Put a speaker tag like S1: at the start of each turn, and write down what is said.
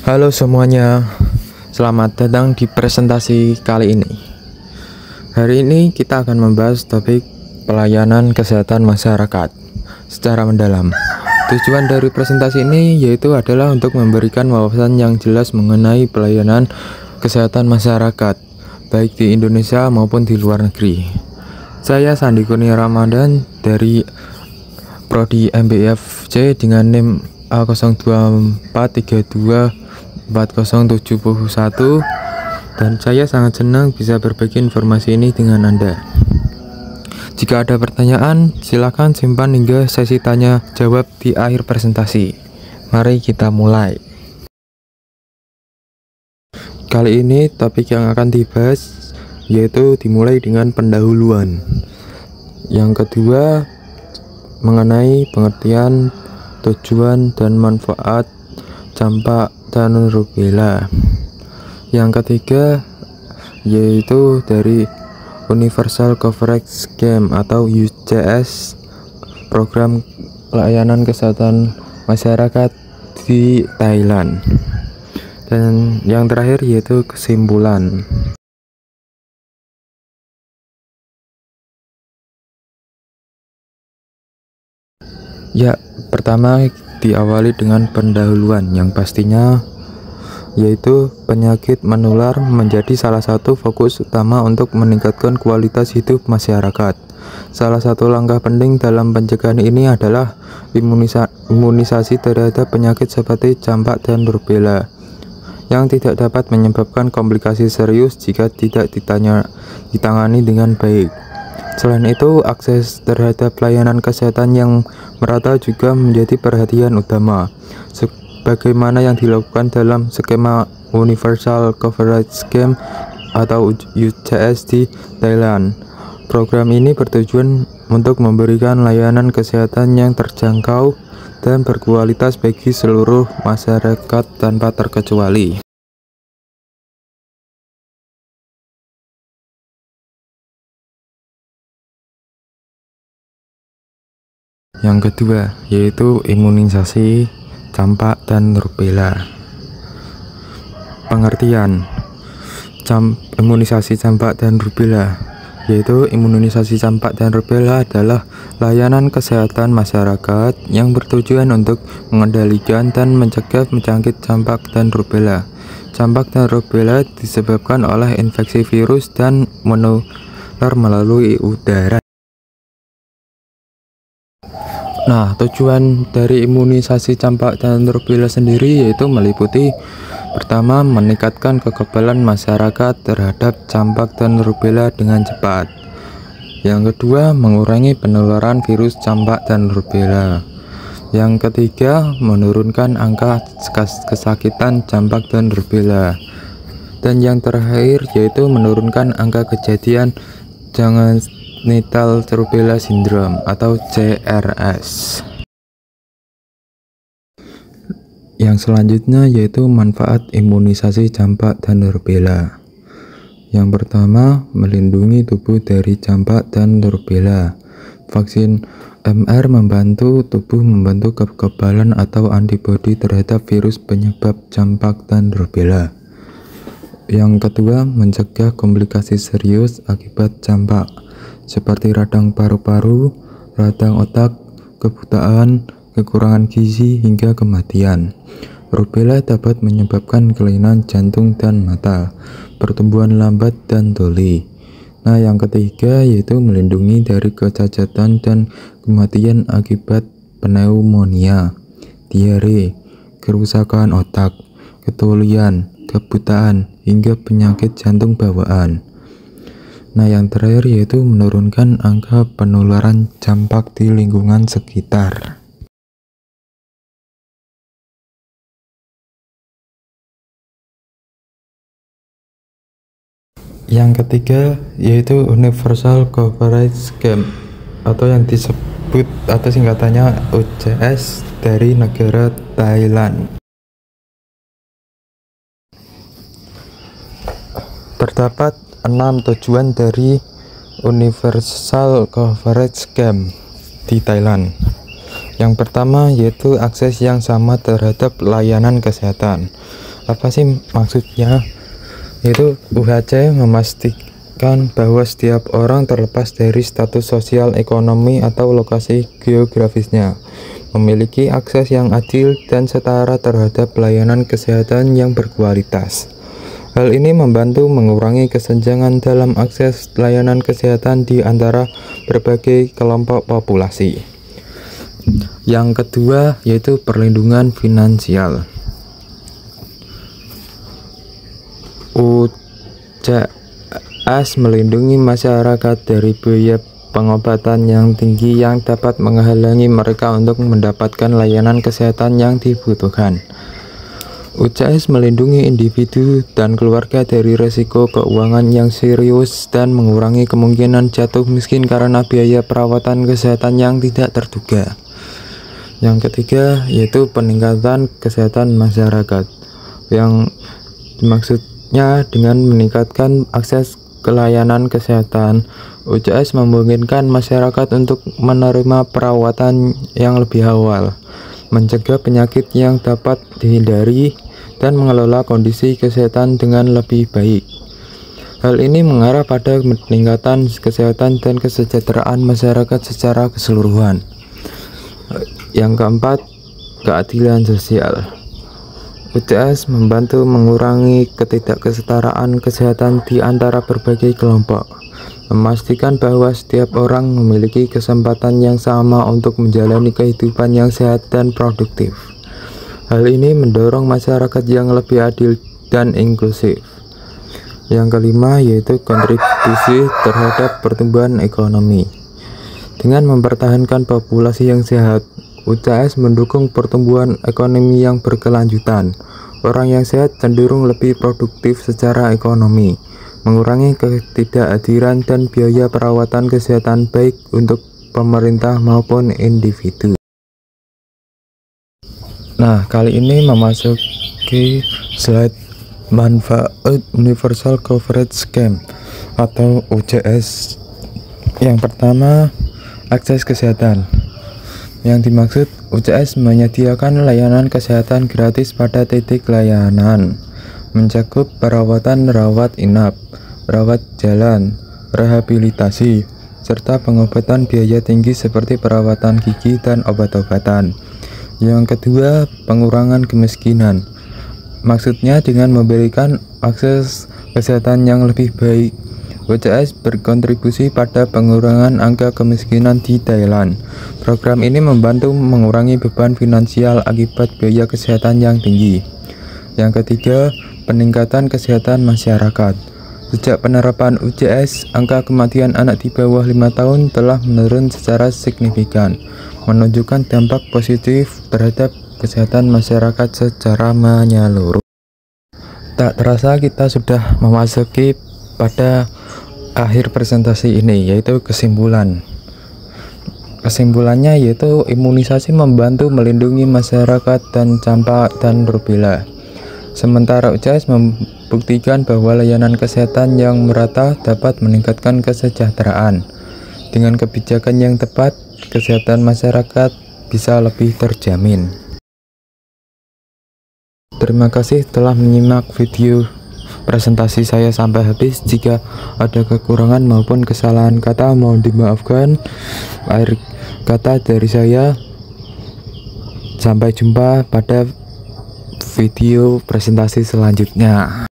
S1: Halo semuanya, selamat datang di presentasi kali ini. Hari ini kita akan membahas topik pelayanan kesehatan masyarakat secara mendalam. Tujuan dari presentasi ini yaitu adalah untuk memberikan wawasan yang jelas mengenai pelayanan kesehatan masyarakat, baik di Indonesia maupun di luar negeri. Saya Sandi Kurnia Ramadan dari Prodi MBFC dengan NIM A024324071, dan saya sangat senang bisa berbagi informasi ini dengan Anda. Jika ada pertanyaan, silakan simpan hingga sesi tanya jawab di akhir presentasi. Mari kita mulai. Kali ini topik yang akan dibahas yaitu dimulai dengan pendahuluan. Yang kedua, mengenai pengertian, tujuan, dan manfaat campak dan rubella. Yang ketiga yaitu dari Universal Coverage Scheme atau UCS, program layanan kesehatan masyarakat di Thailand. Dan yang terakhir yaitu kesimpulan. Ya, pertama diawali dengan pendahuluan yang pastinya yaitu penyakit menular menjadi salah satu fokus utama untuk meningkatkan kualitas hidup masyarakat. Salah satu langkah penting dalam pencegahan ini adalah imunisasi terhadap penyakit seperti campak dan rubella yang tidak dapat menyebabkan komplikasi serius jika tidak ditangani dengan baik. Selain itu, akses terhadap layanan kesehatan yang merata juga menjadi perhatian utama, sebagaimana yang dilakukan dalam skema Universal Coverage Scheme atau UCS di Thailand. Program ini bertujuan untuk memberikan layanan kesehatan yang terjangkau dan berkualitas bagi seluruh masyarakat tanpa terkecuali. Yang kedua yaitu imunisasi campak dan rubella. Pengertian imunisasi campak dan rubella yaitu imunisasi campak dan rubella adalah layanan kesehatan masyarakat yang bertujuan untuk mengendalikan dan mencegah penyakit campak dan rubella. Campak dan rubella disebabkan oleh infeksi virus dan menular melalui udara. Nah, tujuan dari imunisasi campak dan rubella sendiri yaitu meliputi pertama, meningkatkan kekebalan masyarakat terhadap campak dan rubella dengan cepat. Yang kedua, mengurangi penularan virus campak dan rubella. Yang ketiga, menurunkan angka kesakitan campak dan rubella. Dan yang terakhir yaitu menurunkan angka kejadian Genital Rubella Syndrome atau CRS. Yang selanjutnya yaitu manfaat imunisasi campak dan rubella. Yang pertama, melindungi tubuh dari campak dan rubella. Vaksin MR membantu tubuh membentuk kekebalan atau antibodi terhadap virus penyebab campak dan rubella. Yang kedua, mencegah komplikasi serius akibat campak seperti radang paru-paru, radang otak, kebutaan, kekurangan gizi, hingga kematian. Rubella dapat menyebabkan kelainan jantung dan mata, pertumbuhan lambat, dan tuli. Nah, yang ketiga yaitu melindungi dari kecacatan dan kematian akibat pneumonia, diare, kerusakan otak, ketulian, kebutaan, hingga penyakit jantung bawaan. Nah, yang terakhir yaitu menurunkan angka penularan campak di lingkungan sekitar. Yang ketiga yaitu Universal Coverage Scheme atau yang disebut atau singkatannya UCS dari negara Thailand. Terdapat 6 tujuan dari Universal Coverage Scheme di Thailand. Yang pertama yaitu akses yang sama terhadap layanan kesehatan. Apa sih maksudnya? Yaitu UHC memastikan bahwa setiap orang terlepas dari status sosial, ekonomi, atau lokasi geografisnya memiliki akses yang adil dan setara terhadap pelayanan kesehatan yang berkualitas. Hal ini membantu mengurangi kesenjangan dalam akses layanan kesehatan di antara berbagai kelompok populasi. Yang kedua yaitu perlindungan finansial. UCS melindungi masyarakat dari biaya pengobatan yang tinggi yang dapat menghalangi mereka untuk mendapatkan layanan kesehatan yang dibutuhkan. UCS melindungi individu dan keluarga dari risiko keuangan yang serius dan mengurangi kemungkinan jatuh miskin karena biaya perawatan kesehatan yang tidak terduga. Yang ketiga yaitu peningkatan kesehatan masyarakat, yang dimaksudnya dengan meningkatkan akses ke layanan kesehatan. UCS memungkinkan masyarakat untuk menerima perawatan yang lebih awal, mencegah penyakit yang dapat dihindari, dan mengelola kondisi kesehatan dengan lebih baik. Hal ini mengarah pada peningkatan kesehatan dan kesejahteraan masyarakat secara keseluruhan. Yang keempat, keadilan sosial. UCS membantu mengurangi ketidaksetaraan kesehatan di antara berbagai kelompok, memastikan bahwa setiap orang memiliki kesempatan yang sama untuk menjalani kehidupan yang sehat dan produktif. Hal ini mendorong masyarakat yang lebih adil dan inklusif. Yang kelima yaitu kontribusi terhadap pertumbuhan ekonomi. Dengan mempertahankan populasi yang sehat, UCS mendukung pertumbuhan ekonomi yang berkelanjutan. Orang yang sehat cenderung lebih produktif secara ekonomi, mengurangi ketidakadilan dan biaya perawatan kesehatan baik untuk pemerintah maupun individu. Nah, kali ini memasuki slide manfaat Universal Coverage Scheme atau UCS. Yang pertama, akses kesehatan. Yang dimaksud, UCS menyediakan layanan kesehatan gratis pada titik layanan, mencakup perawatan rawat inap, rawat jalan, rehabilitasi, serta pengobatan biaya tinggi seperti perawatan gigi dan obat-obatan. Yang kedua, pengurangan kemiskinan. Maksudnya dengan memberikan akses kesehatan yang lebih baik. UCS berkontribusi pada pengurangan angka kemiskinan di Thailand. Program ini membantu mengurangi beban finansial akibat biaya kesehatan yang tinggi. Yang ketiga, peningkatan kesehatan masyarakat. Sejak penerapan UCS, angka kematian anak di bawah 5 tahun telah menurun secara signifikan, menunjukkan dampak positif terhadap kesehatan masyarakat secara menyeluruh. Tak terasa kita sudah memasuki pada akhir presentasi ini, yaitu kesimpulan. Kesimpulannya yaitu imunisasi membantu melindungi masyarakat dan campak dan rubella. Sementara UCS membuktikan bahwa layanan kesehatan yang merata dapat meningkatkan kesejahteraan. Dengan kebijakan yang tepat, kesehatan masyarakat bisa lebih terjamin. Terima kasih telah menyimak video presentasi saya sampai habis. Jika ada kekurangan maupun kesalahan kata mohon dimaafkan. Akhir kata dari saya, sampai jumpa pada video presentasi selanjutnya.